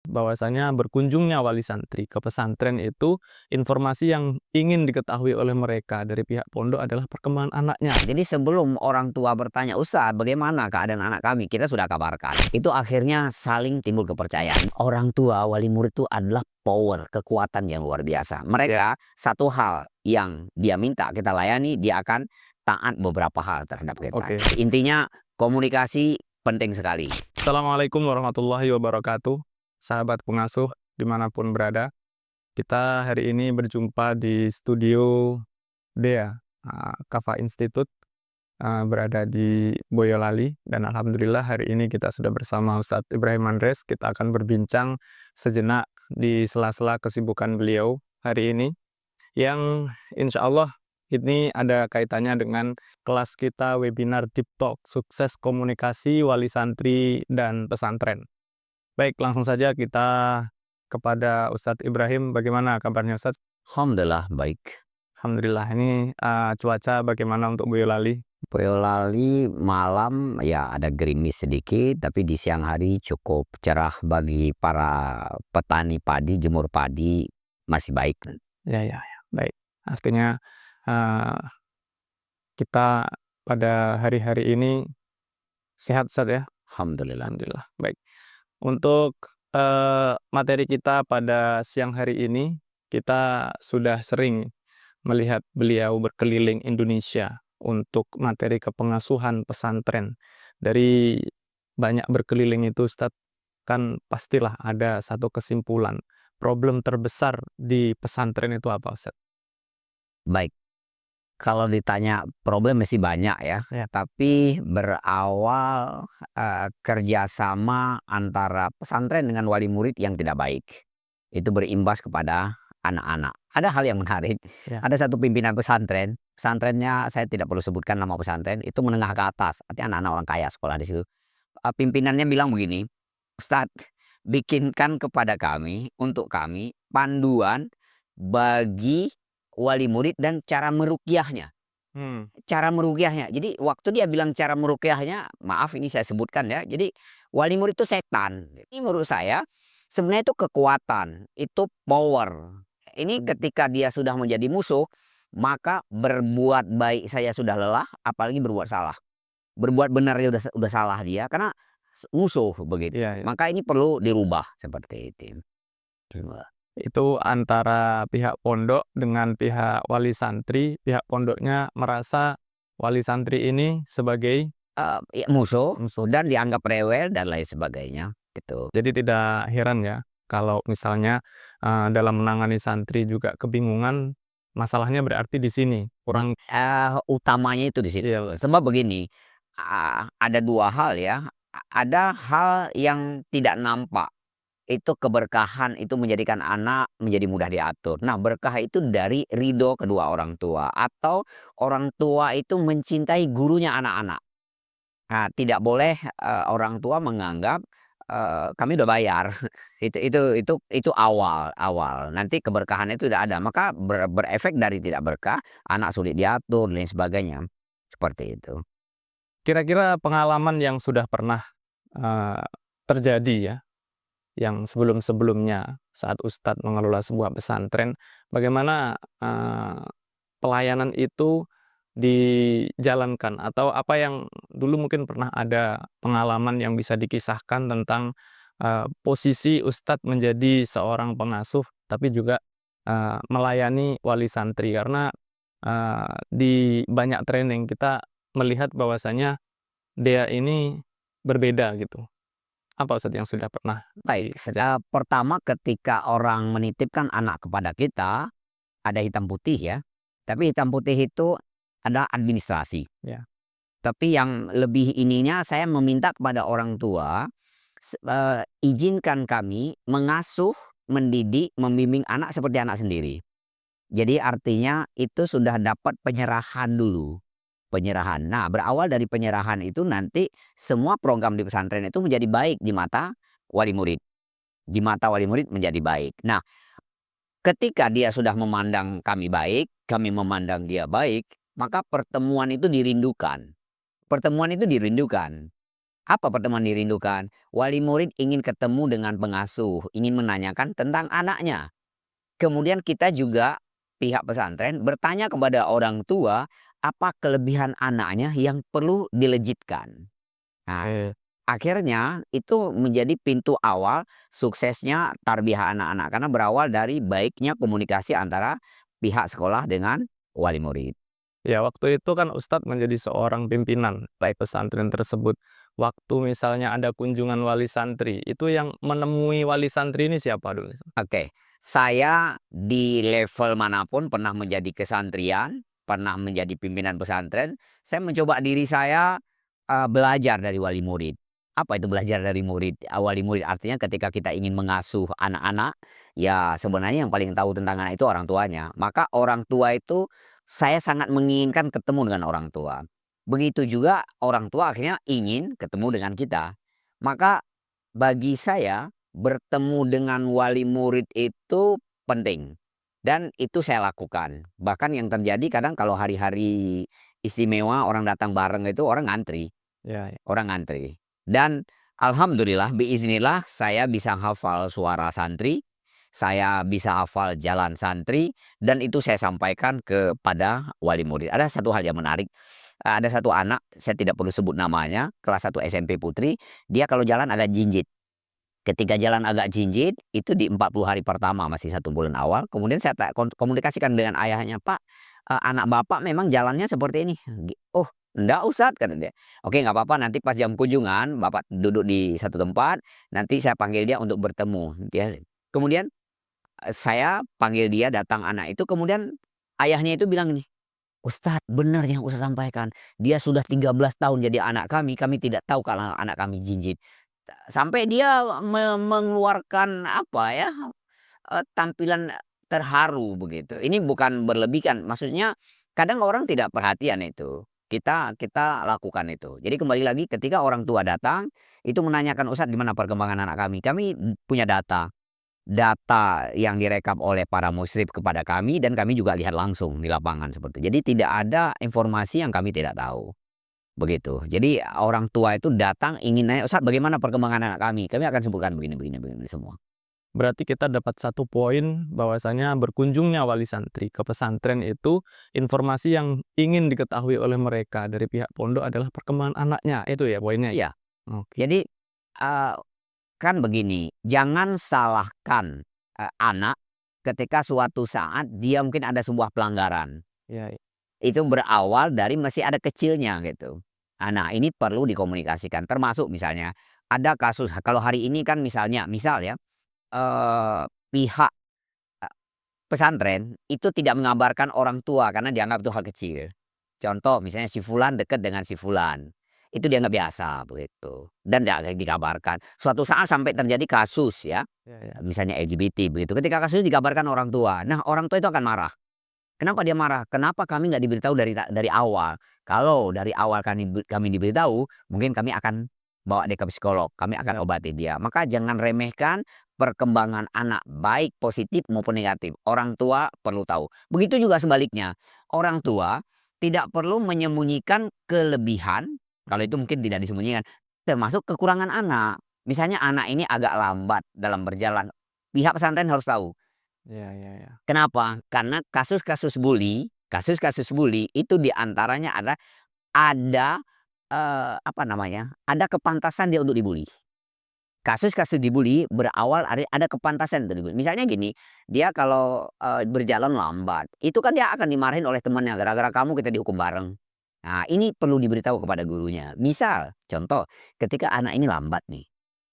bahwasanya berkunjungnya wali santri ke pesantren itu informasi yang ingin diketahui oleh mereka dari pihak pondok adalah perkembangan anaknya. Jadi sebelum orang tua bertanya, "Ustaz, bagaimana keadaan anak kami?" Kita sudah kabarkan. Itu akhirnya saling timbul kepercayaan. Orang tua, wali murid itu adalah power, kekuatan yang luar biasa. Mereka satu hal yang dia minta kita layani, dia akan taat beberapa hal terhadap kita. Oke. Intinya komunikasi penting sekali. Assalamualaikum warahmatullahi wabarakatuh, sahabat pengasuh dimanapun berada. Kita hari ini berjumpa di studio DEA, Kafa Institute, berada di Boyolali. Dan alhamdulillah hari ini kita sudah bersama Ustadz Ibrahim Andres. Kita akan berbincang sejenak di sela-sela kesibukan beliau hari ini, yang insya Allah ini ada kaitannya dengan kelas kita webinar Deep Talk, Sukses Komunikasi Wali Santri dan Pesantren. Baik, langsung saja kita kepada Ustadz Ibrahim. Bagaimana kabarnya Ustadz? Alhamdulillah baik. Alhamdulillah. Ini cuaca bagaimana untuk Boyolali? Boyolali malam ya ada gerimis sedikit, tapi di siang hari cukup cerah bagi para petani padi, jemur padi masih baik. Ya. Baik. Artinya kita pada hari-hari ini sehat Ustadz ya? Alhamdulillah. Alhamdulillah. Baik. Untuk materi kita pada siang hari ini, kita sudah sering melihat beliau berkeliling Indonesia untuk materi kepengasuhan pesantren. Dari banyak berkeliling itu Ustadz, kan pastilah ada satu kesimpulan. Problem terbesar di pesantren itu apa Ustadz? Baik. Kalau ditanya problem masih banyak ya, tapi berawal kerjasama antara pesantren dengan wali murid yang tidak baik. Itu berimbas kepada anak-anak. Ada hal yang menarik. Ya. Ada satu pimpinan pesantren, pesantrennya saya tidak perlu sebutkan nama pesantren, itu menengah ke atas, artinya anak-anak orang kaya sekolah di situ. Pimpinannya bilang begini, "Ustadz, bikinkan kepada kami, untuk kami, panduan bagi wali murid dan cara meruqyahnya." Cara meruqyahnya. Jadi waktu dia bilang cara meruqyahnya, maaf ini saya sebutkan ya. Jadi wali murid itu setan. Ini menurut saya sebenarnya itu kekuatan, itu power. Ini ketika dia sudah menjadi musuh, maka berbuat baik saya sudah lelah, apalagi berbuat salah. Berbuat benar ya udah salah dia karena musuh begitu. Iya. Maka ini perlu dirubah seperti itu. Itu antara pihak pondok dengan pihak wali santri. Pihak pondoknya merasa wali santri ini sebagai Ya, musuh dan dianggap rewel dan lain sebagainya gitu. jadi tidak heran ya kalau misalnya dalam menangani santri juga kebingungan, masalahnya berarti di sini kurang. Utamanya itu di situ. Iya. Sebab begini, ada dua hal ya. Ada hal yang tidak nampak. Itu keberkahan itu menjadikan anak menjadi mudah diatur. Nah, berkah itu dari ridho kedua orang tua atau orang tua itu mencintai gurunya anak-anak. Nah, tidak boleh orang tua menganggap kami udah bayar. Itu awal. Nanti keberkahannya itu tidak ada. Maka berefek dari tidak berkah, anak sulit diatur dan lain sebagainya. Seperti itu. Kira-kira pengalaman yang sudah pernah terjadi ya, yang sebelum-sebelumnya saat Ustadz mengelola sebuah pesantren, bagaimana pelayanan itu dijalankan, atau apa yang dulu mungkin pernah ada pengalaman yang bisa dikisahkan tentang posisi Ustadz menjadi seorang pengasuh tapi juga melayani wali santri. Karena di banyak training kita melihat bahwasanya dia ini berbeda gitu. Apa Ustadz yang sudah pernah? Baik, pertama ketika orang menitipkan anak kepada kita, ada hitam putih ya. Tapi hitam putih itu ada administrasi. Ya. Tapi yang lebih ininya saya meminta kepada orang tua, izinkan kami mengasuh, mendidik, membimbing anak seperti anak sendiri. Jadi artinya itu sudah dapat penyerahan dulu. Penyerahan. Nah, berawal dari penyerahan itu nanti semua program di pesantren itu menjadi baik di mata wali murid. Di mata wali murid menjadi baik. Nah, ketika dia sudah memandang kami baik, kami memandang dia baik, maka pertemuan itu dirindukan. Pertemuan itu dirindukan. Apa pertemuan dirindukan? Wali murid ingin ketemu dengan pengasuh, ingin menanyakan tentang anaknya. Kemudian kita juga pihak pesantren bertanya kepada orang tua apa kelebihan anaknya yang perlu dilejitkan. Nah, akhirnya itu menjadi pintu awal suksesnya tarbiyah anak-anak karena berawal dari baiknya komunikasi antara pihak sekolah dengan wali murid. Ya, waktu itu kan Ustadz menjadi seorang pimpinan baik pesantren tersebut. Waktu misalnya ada kunjungan wali santri, itu yang menemui wali santri ini siapa dulu? Oke, saya di level manapun pernah menjadi kesantrian, pernah menjadi pimpinan pesantren, saya mencoba diri saya, belajar dari wali murid. Apa itu belajar dari murid? Wali murid artinya ketika kita ingin mengasuh anak-anak, ya sebenarnya yang paling tahu tentang anak itu orang tuanya. Maka orang tua itu saya sangat menginginkan ketemu dengan orang tua. Begitu juga orang tua akhirnya ingin ketemu dengan kita. Maka bagi saya bertemu dengan wali murid itu penting dan itu saya lakukan. Bahkan yang terjadi kadang kalau hari-hari istimewa orang datang bareng itu orang ngantri, Ya, ya. orang ngantri. Dan alhamdulillah biiznillah saya bisa hafal suara santri, saya bisa hafal jalan santri dan itu saya sampaikan kepada wali murid. Ada satu hal yang menarik, ada satu anak, saya tidak perlu sebut namanya, kelas 1 SMP putri, dia kalau jalan agak jinjit. Ketika jalan agak jinjit, itu di 40 hari pertama, masih 1 bulan awal, kemudian saya komunikasikan dengan ayahnya, "Pak, anak Bapak memang jalannya seperti ini." "Oh, enggak Ustadz," kata dia. "Oke, nggak apa-apa, nanti pas jam kunjungan, Bapak duduk di satu tempat, nanti saya panggil dia untuk bertemu." Kemudian, saya panggil dia, datang anak itu, kemudian ayahnya itu bilang gini, "Ustadz, benar yang Ustadz sampaikan, dia sudah 13 tahun jadi anak kami tidak tahu kalau anak kami jinjit." Sampai dia mengeluarkan apa ya, tampilan terharu begitu. Ini bukan berlebihan, maksudnya kadang orang tidak perhatian itu. Kita lakukan itu. Jadi kembali lagi ketika orang tua datang, itu menanyakan, "Ustadz gimana perkembangan anak kami?" Kami punya data. Data yang direkap oleh para musyrif kepada kami dan kami juga lihat langsung di lapangan seperti itu. Jadi tidak ada informasi yang kami tidak tahu. Begitu. Jadi orang tua itu datang ingin nanya, "Ustadz bagaimana perkembangan anak kami?" Kami akan sebutkan begini begini begini semua. Berarti kita dapat satu poin bahwasanya berkunjungnya wali santri ke pesantren itu informasi yang ingin diketahui oleh mereka dari pihak pondok adalah perkembangan anaknya, itu ya poinnya ya? Iya. Oke. Jadi, eee, kan begini, jangan salahkan, anak ketika suatu saat dia mungkin ada sebuah pelanggaran. Iya, iya. Itu berawal dari masih ada kecilnya gitu. Nah ini perlu dikomunikasikan termasuk misalnya ada kasus kalau hari ini kan misalnya misal ya, pihak, eee, pesantren itu tidak mengabarkan orang tua karena dianggap itu hal kecil. Contoh misalnya si fulan dekat dengan si fulan, itu dianggap biasa begitu dan tidak dikabarkan. Suatu saat sampai terjadi kasus ya, Iya, iya. misalnya LGBT begitu, ketika kasus dikabarkan orang tua, nah orang tua itu akan marah. Kenapa dia marah? Kenapa kami nggak diberitahu dari awal? Kalau dari awal kami diberitahu, mungkin kami akan bawa dia ke psikolog, kami akan Iya. obati dia. Maka jangan remehkan perkembangan anak, baik positif maupun negatif. Orang tua perlu tahu. Begitu juga sebaliknya, orang tua tidak perlu menyembunyikan kelebihan, kalau itu mungkin tidak disembunyikan, termasuk kekurangan anak. Misalnya anak ini agak lambat dalam berjalan, pihak pesantren harus tahu. Iya, iya, iya. Kenapa? Karena kasus-kasus bully itu diantaranya ada, apa namanya, ada kepantasan dia untuk dibully. Kasus-kasus dibully berawal ada kepantasan untuk dibully. Misalnya gini, dia kalau, berjalan lambat, itu kan dia akan dimarahin oleh temannya, "Gara-gara kamu kita dihukum bareng." Nah, ini perlu diberitahu kepada gurunya. Misal, contoh, ketika anak ini lambat nih,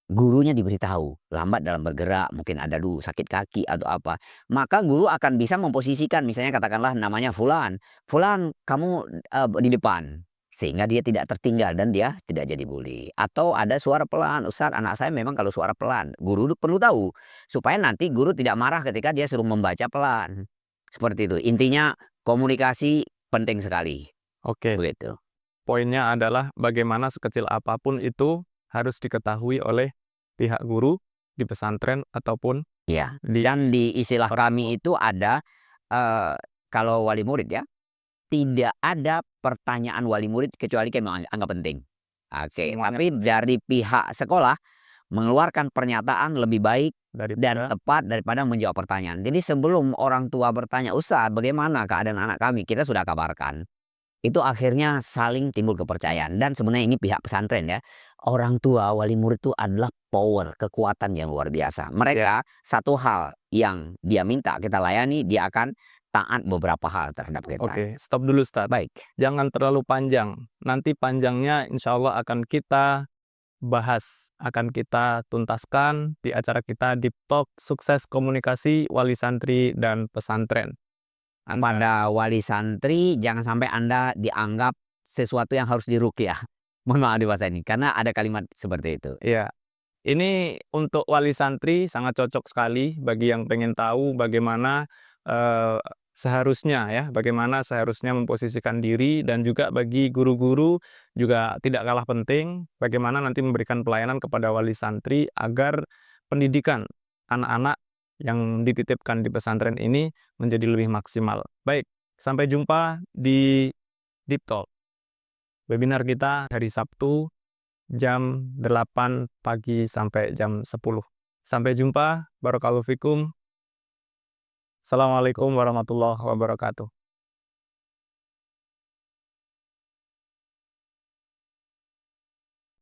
gurunya diberitahu, lambat dalam bergerak, mungkin ada dulu sakit kaki atau apa. Maka guru akan bisa memposisikan misalnya katakanlah namanya Fulan, "Fulan kamu, di depan." Sehingga dia tidak tertinggal dan dia tidak jadi bully. Atau ada suara pelan, "Ustaz anak saya memang kalau suara pelan." Guru perlu tahu, supaya nanti guru tidak marah ketika dia suruh membaca pelan. Seperti itu. Intinya komunikasi penting sekali, Oke, begitu. poinnya adalah bagaimana sekecil apapun itu harus diketahui oleh pihak guru di pesantren ataupun Iya, di dan di istilah orang tua. kami itu ada, eee, kalau wali murid ya, tidak ada pertanyaan wali murid kecuali kami anggap penting. Oke, semuanya tapi dari pihak sekolah mengeluarkan pernyataan lebih baik dan daripada tepat daripada menjawab pertanyaan. Jadi sebelum orang tua bertanya, "Ustaz, bagaimana keadaan anak kami?" Kita sudah kabarkan. Itu akhirnya saling timbul kepercayaan dan sebenarnya ini pihak pesantren ya. Orang tua, wali murid itu adalah power, kekuatan yang luar biasa. ya. Mereka satu hal yang dia minta kita layani, dia akan taat beberapa hal terhadap kita. Oke, stop dulu Ustaz. Baik, Jangan terlalu panjang. Nanti panjangnya insya Allah akan kita bahas, akan kita tuntaskan di acara kita Deep Talk Sukses Komunikasi Wali Santri dan Pesantren. Anda pada wali santri jangan sampai Anda dianggap sesuatu yang harus diruqyah. Mohon maaf di bahasa ini, karena ada kalimat seperti itu. ya, ini untuk wali santri sangat cocok sekali bagi yang pengen tahu bagaimana seharusnya ya, bagaimana seharusnya memposisikan diri dan juga bagi guru-guru juga tidak kalah penting bagaimana nanti memberikan pelayanan kepada wali santri agar pendidikan anak-anak yang dititipkan di pesantren ini menjadi lebih maksimal. Baik, sampai jumpa di Deep Talk. Webinar kita hari Sabtu jam 8 pagi sampai jam 10. Sampai jumpa. Barakallahu fikum. Assalamualaikum warahmatullahi wabarakatuh.